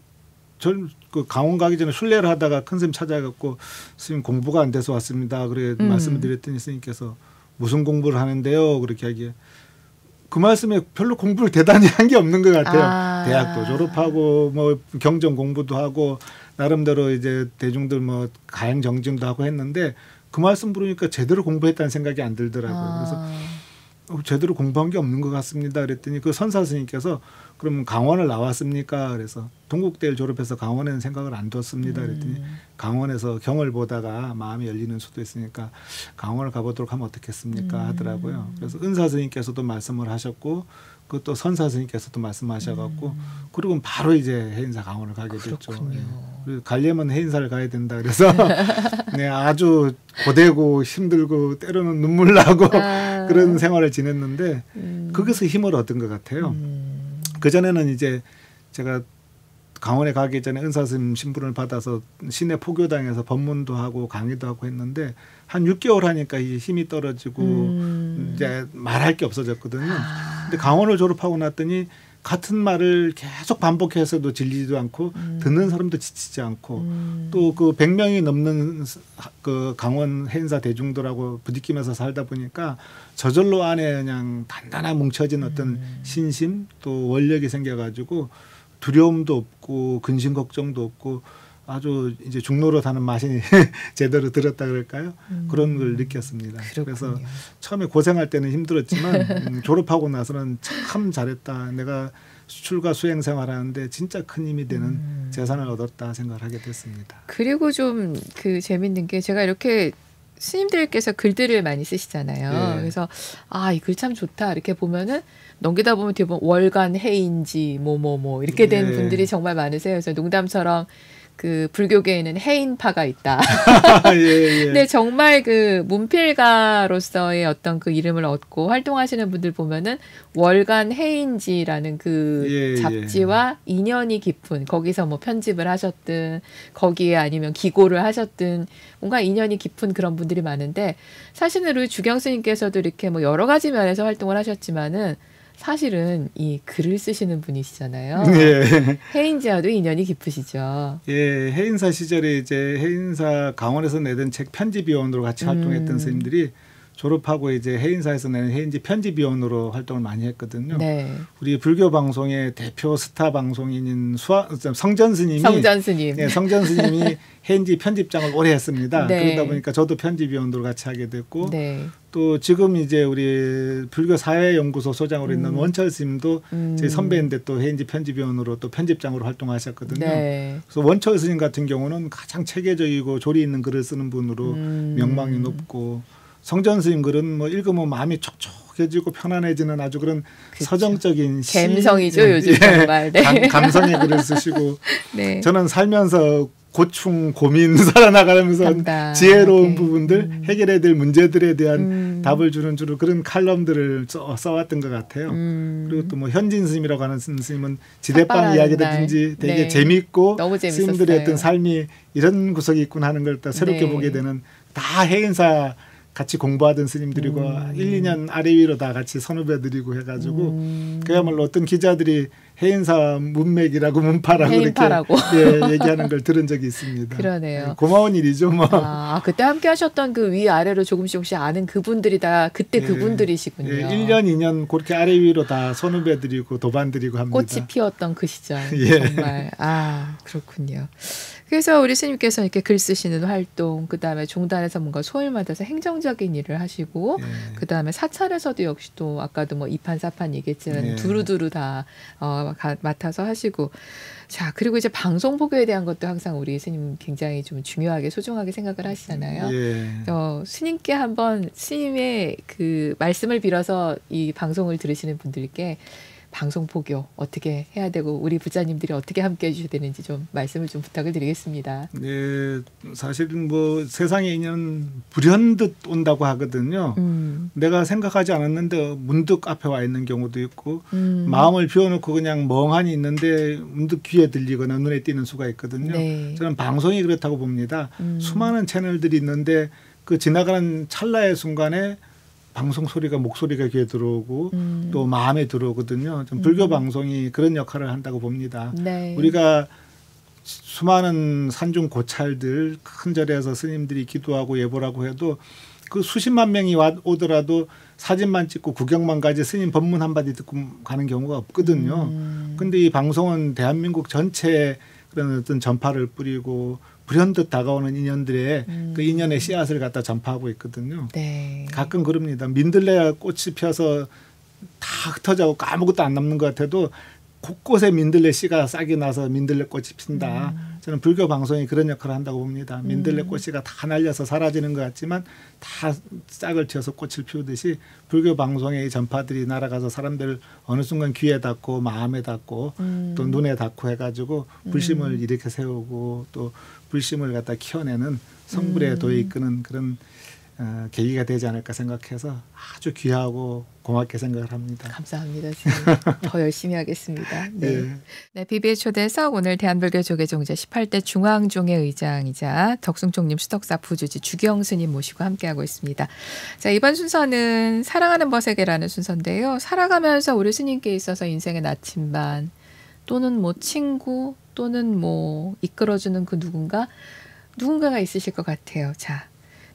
그 강원 가기 전에 순례를 하다가 큰 스님 찾아갖고 스님 공부가 안 돼서 왔습니다. 그래 말씀을 드렸더니 스님께서 무슨 공부를 하는데요? 그렇게 하기에 그 말씀에 별로 공부를 대단히 한 게 없는 것 같아요. 대학도 졸업하고 뭐 경전 공부도 하고 나름대로 이제 대중들 뭐 가행 정증도 하고 했는데 그 말씀 부르니까 제대로 공부했다는 생각이 안 들더라고요. 그래서 제대로 공부한 게 없는 것 같습니다. 그랬더니 그 선사 스님께서 그럼 강원을 나왔습니까? 그래서 동국대를 졸업해서 강원에는 생각을 안 뒀습니다. 그랬더니 강원에서 경을 보다가 마음이 열리는 수도 있으니까 강원을 가보도록 하면 어떻겠습니까? 하더라고요. 그래서 은사 스님께서도 말씀을 하셨고 그 또 선사 스님께서도 말씀하셔갖고 그리고 바로 이제 해인사 강원을 가게 됐죠. 네. 가려면 해인사를 가야 된다. 그래서 네, 아주 고되고 힘들고 때로는 눈물 나고 그런 생활을 지냈는데 거기서 힘을 얻은 것 같아요. 그전에는 이제 제가 강원에 가기 전에 은사스님 신분을 받아서 시내 포교당에서 법문도 하고 강의도 하고 했는데 한 6개월 하니까 이제 힘이 떨어지고 이제 말할 게 없어졌거든요. 근데 강원을 졸업하고 났더니 같은 말을 계속 반복해서도 질리지도 않고 듣는 사람도 지치지 않고 또 그 100명이 넘는 그 강원 해인사 대중들하고 부딪히면서 살다 보니까 저절로 안에 그냥 단단하게 뭉쳐진 어떤 신심 또 원력이 생겨가지고 두려움도 없고 근심 걱정도 없고 아주 이제 중노릇 하는 맛이 제대로 들었다 그럴까요? 그런 걸 느꼈습니다. 그렇군요. 그래서 처음에 고생할 때는 힘들었지만 졸업하고 나서는 참 잘했다. 내가 수출과 수행 생활하는데 진짜 큰 힘이 되는 재산을 얻었다 생각을 하게 됐습니다. 그리고 좀 그 재밌는 게 제가 이렇게 스님들께서 글들을 많이 쓰시잖아요. 그래서 이 글 참 좋다 이렇게 보면은 넘기다 보면 뒤에 보면 월간 해인지 뭐 이렇게 된 분들이 정말 많으세요. 그래서 농담처럼 그 불교계에는 해인파가 있다. 근데 정말 그 문필가로서의 어떤 그 이름을 얻고 활동하시는 분들 보면은 월간 해인지라는 그 잡지와 인연이 깊은 거기서 뭐 편집을 하셨든 거기에 아니면 기고를 하셨든 뭔가 인연이 깊은 그런 분들이 많은데 사실은 우리 주경 스님께서도 이렇게 뭐 여러 가지 면에서 활동을 하셨지만은 사실은 이 글을 쓰시는 분이시잖아요. 해인지와도 인연이 깊으시죠. 예, 해인사 시절에 이제 해인사 강원에서 내던 책 편집위원으로 같이 활동했던 선생님들이 졸업하고 이제 해인사에서 내는 해인지 편집위원으로 활동을 많이 했거든요. 네. 우리 불교 방송의 대표 스타 방송인인 성전 스님이 네, 성전 스님이 해인지 편집장을 오래 했습니다. 네. 그러다 보니까 저도 편집위원으로 같이 하게 됐고 네. 또 지금 이제 우리 불교 사회연구소 소장으로 있는 원철 스님도 제 선배인데 또 해인지 편집위원으로 또 편집장으로 활동하셨거든요. 네. 그래서 원철 스님 같은 경우는 가장 체계적이고 조리 있는 글을 쓰는 분으로 명망이 높고 성전 스님 글은 뭐 읽으면 마음이 촉촉해지고 편안해지는 아주 그런 그쵸. 서정적인 감성이죠 요즘 정말. 네. 감성의 글을 쓰시고 네. 저는 살면서 고충 고민 살아나가면서 지혜로운 부분들 해결해야 될 문제들에 대한 답을 주는 주로 그런 칼럼들을 써왔던 것 같아요. 그리고 또 뭐 현진 스님이라고 하는 스님은 지대방 이야기라든지 되게 네. 재밌고 스님들의 어떤 삶이 이런 구석이 있구나 하는 걸 또 새롭게 네. 보게 되는 다 해인사 같이 공부하던 스님들이고 1, 2년 아래 위로 다 같이 선후배들이고 해가지고 그야말로 어떤 기자들이 해인사 문맥이라고 문파라고 이렇게 예, 얘기하는 걸 들은 적이 있습니다. 그러네요. 네, 고마운 일이죠. 뭐. 그때 함께 하셨던 그 위아래로 조금씩 아는 그분들이 다 그때 예, 그분들이시군요. 예, 1년, 2년 그렇게 아래 위로 다 선후배들이고 도반들이고 합니다. 꽃이 피었던 그 시절. 예. 정말. 그렇군요. 그래서 우리 스님께서 이렇게 글 쓰시는 활동, 그 다음에 종단에서 뭔가 소일 맡아서 행정적인 일을 하시고, 그 다음에 사찰에서도 역시 또 아까도 뭐 이판사판 얘기했지만 두루두루 다 맡아서 하시고, 자 그리고 이제 방송 보교에 대한 것도 항상 우리 스님 굉장히 좀 중요하게 소중하게 생각을 하시잖아요. 스님께 한번 스님의 그 말씀을 빌어서 이 방송을 들으시는 분들께. 방송 보교 어떻게 해야 되고 우리 부자님들이 어떻게 함께 해주셔야 되는지 좀 말씀을 좀 부탁을 드리겠습니다. 네, 사실은 뭐 세상에 인연 불현듯 온다고 하거든요. 내가 생각하지 않았는데 문득 앞에 와 있는 경우도 있고 마음을 비워놓고 그냥 멍하니 있는데 문득 귀에 들리거나 눈에 띄는 수가 있거든요. 네. 저는 방송이 그렇다고 봅니다. 수많은 채널들이 있는데 그 지나가는 찰나의 순간에 방송 소리가 목소리가 귀에 들어오고 또 마음에 들어오거든요. 좀 불교 방송이 그런 역할을 한다고 봅니다. 네. 우리가 수많은 산중 고찰들 큰 절에서 스님들이 기도하고 예보라고 해도 그 수십만 명이 오더라도 사진만 찍고 구경만 가지 스님 법문 한마디 듣고 가는 경우가 없거든요. 근데 이 방송은 대한민국 전체에 그런 어떤 전파를 뿌리고 불현듯 다가오는 인연들의 그 인연의 씨앗을 갖다 전파하고 있거든요. 네. 가끔 그럽니다. 민들레 꽃이 펴서 다 흩어져고 아무것도 안 남는 것 같아도 곳곳에 민들레 씨가 싹이 나서 민들레 꽃이 핀다. 저는 불교 방송이 그런 역할을 한다고 봅니다. 민들레 꽃이가 다 날려서 사라지는 것 같지만 다 싹을 튀어서 꽃을 피우듯이 불교 방송의 전파들이 날아가서 사람들 어느 순간 귀에 닿고 마음에 닿고 또 눈에 닿고 해가지고 불심을 일으켜 세우고 또 불심을 갖다 키워내는 성불의 도에 이끄는 그런 계기가 되지 않을까 생각해서 아주 귀하고 고맙게 생각을 합니다. 감사합니다. 더 열심히 하겠습니다. 네. 네. 네, BB의 초대석 오늘 대한불교 조계종제 18대 중앙종의 의장이자 덕숭총림 수덕사 부주지 주경 스님 모시고 함께하고 있습니다. 자, 이번 순서는 사랑하는 법세계라는 순서인데요. 살아가면서 우리 스님께 있어서 인생의 나침반 또는 뭐 친구 또는 뭐 이끌어주는 그 누군가가 있으실 것 같아요. 자,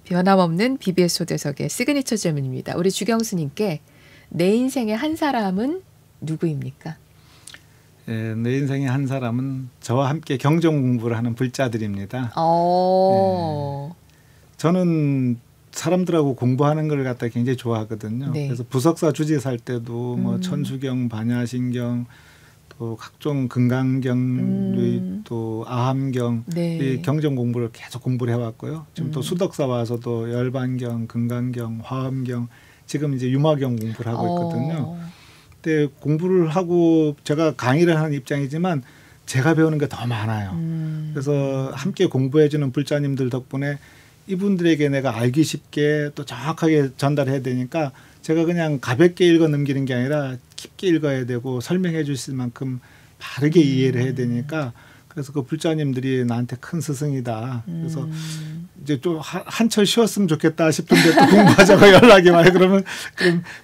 변함없는 BBS 초대석의 시그니처 질문입니다. 우리 주경 스님께 내 인생의 한 사람은 누구입니까? 예, 내 인생의 한 사람은 저와 함께 경전 공부를 하는 불자들입니다. 예, 저는 사람들하고 공부하는 걸 갖다 굉장히 좋아하거든요. 네. 그래서 부석사 주지사 할 때도 뭐 천수경, 반야신경, 또 각종 금강경, 또 아함경, 네. 이 경전 공부를 계속 공부를 해왔고요. 지금 또 수덕사 와서도 열반경, 금강경, 화엄경, 지금 이제 유마경 공부를 하고 있거든요. 근데 공부를 하고 제가 강의를 하는 입장이지만 제가 배우는 게 더 많아요. 그래서 함께 공부해주는 불자님들 덕분에 이분들에게 내가 알기 쉽게 또 정확하게 전달해야 되니까 제가 그냥 가볍게 읽어 넘기는 게 아니라 깊게 읽어야 되고 설명해 주실 만큼 바르게 이해를 해야 되니까 그래서 그 불자님들이 나한테 큰 스승이다. 그래서 이제 좀 한철 쉬었으면 좋겠다 싶은데 또 공부하자고 연락이 와요. 그럼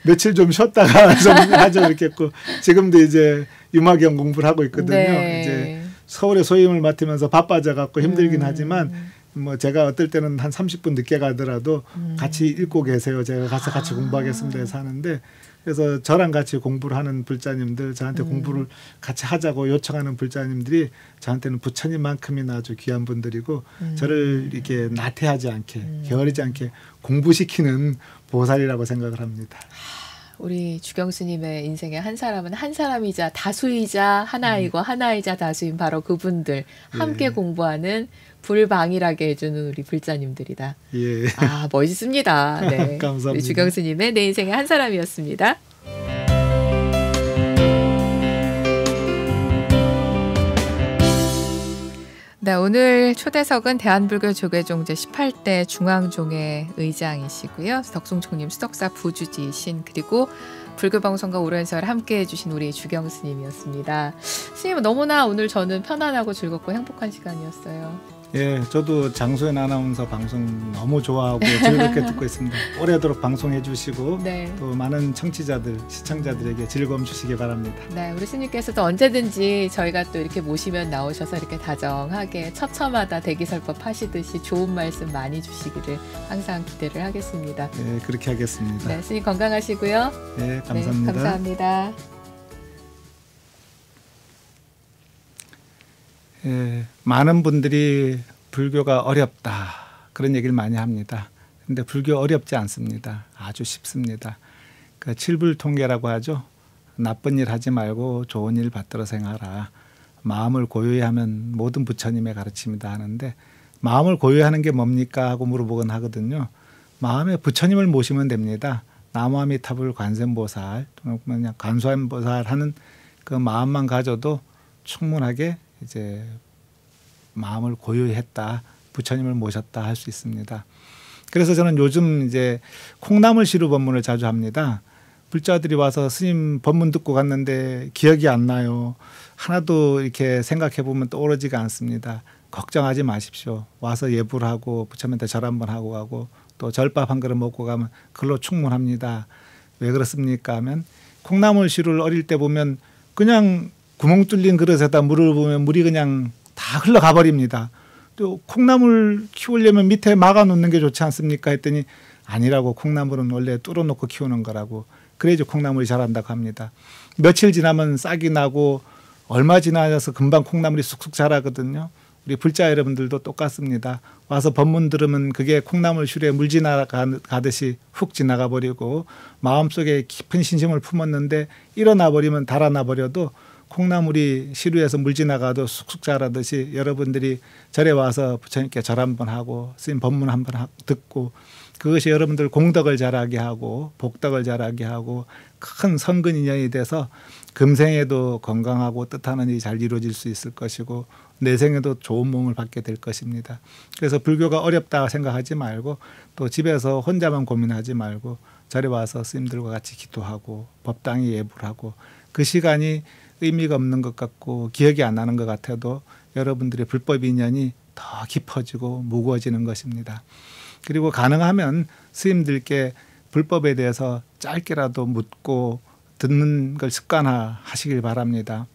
며칠 좀 쉬었다가 좀 하죠 이렇게 했고 지금도 이제 유마경 공부를 하고 있거든요. 네. 이제 서울에 소임을 맡으면서 바빠져 갖고 힘들긴 하지만 뭐 제가 어떨 때는 한 30분 늦게 가더라도 같이 읽고 계세요. 제가 가서 같이 공부하겠습니다 해서 하는데 그래서 저랑 같이 공부를 하는 불자님들 저한테 공부를 같이 하자고 요청하는 불자님들이 저한테는 부처님만큼이나 아주 귀한 분들이고 저를 이렇게 나태하지 않게 게으르지 않게 공부시키는 보살이라고 생각을 합니다. 우리 주경 스님의 인생의 한 사람은 한 사람이자 다수이자 하나이고 하나이자 다수인 바로 그분들 함께 공부하는 불방일하게 해주는 우리 불자님들이다. 예. 아, 멋있습니다. 네. 감사합니다. 우리 주경 스님의 내 인생의 한 사람이었습니다. 네, 오늘 초대석은 대한불교 조계종제 18대 중앙종의 의장이시고요. 덕숭총림 수덕사 부주지이신 그리고 불교방송과 오랜 세월 함께해 주신 우리 주경 스님이었습니다. 스님 너무나 오늘 저는 편안하고 즐겁고 행복한 시간이었어요. 예, 저도 장소연 아나운서 방송 너무 좋아하고 즐겁게 듣고 있습니다. 오래도록 방송해 주시고 네. 또 많은 청취자들, 시청자들에게 즐거움 주시기 바랍니다. 네, 우리 스님께서도 언제든지 저희가 또 이렇게 모시면 나오셔서 이렇게 다정하게 처처마다 대기설법 하시듯이 좋은 말씀 많이 주시기를 항상 기대를 하겠습니다. 네, 그렇게 하겠습니다. 네, 스님 건강하시고요. 네, 감사합니다. 네, 감사합니다. 예, 많은 분들이 불교가 어렵다 그런 얘기를 많이 합니다. 그런데 불교 어렵지 않습니다. 아주 쉽습니다. 그 칠불통계라고 하죠. 나쁜 일 하지 말고 좋은 일 받들어서 행하라. 마음을 고요히 하면 모든 부처님의 가르침이다 하는데 마음을 고요히 하는 게 뭡니까 하고 물어보곤 하거든요. 마음에 부처님을 모시면 됩니다. 나무아미타불 관세음보살 또는 그냥 관소음보살 하는 그 마음만 가져도 충분하게 이제 마음을 고요히 했다, 부처님을 모셨다 할 수 있습니다. 그래서 저는 요즘 이제 콩나물 시루 법문을 자주 합니다. 불자들이 와서 스님 법문 듣고 갔는데 기억이 안 나요. 하나도 이렇게 생각해 보면 떠오르지가 않습니다. 걱정하지 마십시오. 와서 예불하고 부처님한테 절 한번 하고 가고 또 절밥 한 그릇 먹고 가면 그걸로 충분합니다. 왜 그렇습니까 하면 콩나물 시루를 어릴 때 보면 그냥 구멍 뚫린 그릇에다 물을 부으면 물이 그냥 다 흘러가 버립니다. 또 콩나물 키우려면 밑에 막아 놓는 게 좋지 않습니까 했더니 아니라고, 콩나물은 원래 뚫어 놓고 키우는 거라고. 그래야지 콩나물이 자란다고 합니다. 며칠 지나면 싹이 나고 얼마 지나서 금방 콩나물이 쑥쑥 자라거든요. 우리 불자 여러분들도 똑같습니다. 와서 법문 들으면 그게 콩나물 시루에 물 지나가듯이 훅 지나가 버리고 마음속에 깊은 신심을 품었는데 일어나 버리면 달아나 버려도 콩나물이 시루에서 물 지나가도 쑥쑥 자라듯이 여러분들이 절에 와서 부처님께 절 한번 하고 스님 법문 한번 듣고 그것이 여러분들 공덕을 자라게 하고 복덕을 자라게 하고 큰 선근 인연이 돼서 금생에도 건강하고 뜻하는 일이 잘 이루어질 수 있을 것이고 내생에도 좋은 몸을 받게 될 것입니다. 그래서 불교가 어렵다 생각하지 말고 또 집에서 혼자만 고민하지 말고 절에 와서 스님들과 같이 기도하고 법당에 예불 하고 그 시간이 의미가 없는 것 같고 기억이 안 나는 것 같아도 여러분들의 불법 인연이 더 깊어지고 무거워지는 것입니다. 그리고 가능하면 스님들께 불법에 대해서 짧게라도 묻고 듣는 걸 습관화하시길 바랍니다.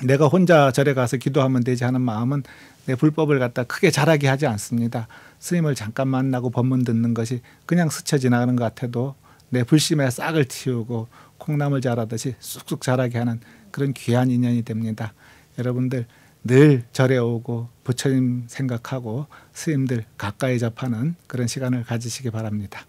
내가 혼자 절에 가서 기도하면 되지 하는 마음은 내 불법을 갖다 크게 자라게 하지 않습니다. 스님을 잠깐 만나고 법문 듣는 것이 그냥 스쳐 지나가는 것 같아도 내 불심에 싹을 틔우고 콩나물 자라듯이 쑥쑥 자라게 하는 그런 귀한 인연이 됩니다. 여러분들 늘 절에 오고 부처님 생각하고 스님들 가까이 접하는 그런 시간을 가지시기 바랍니다.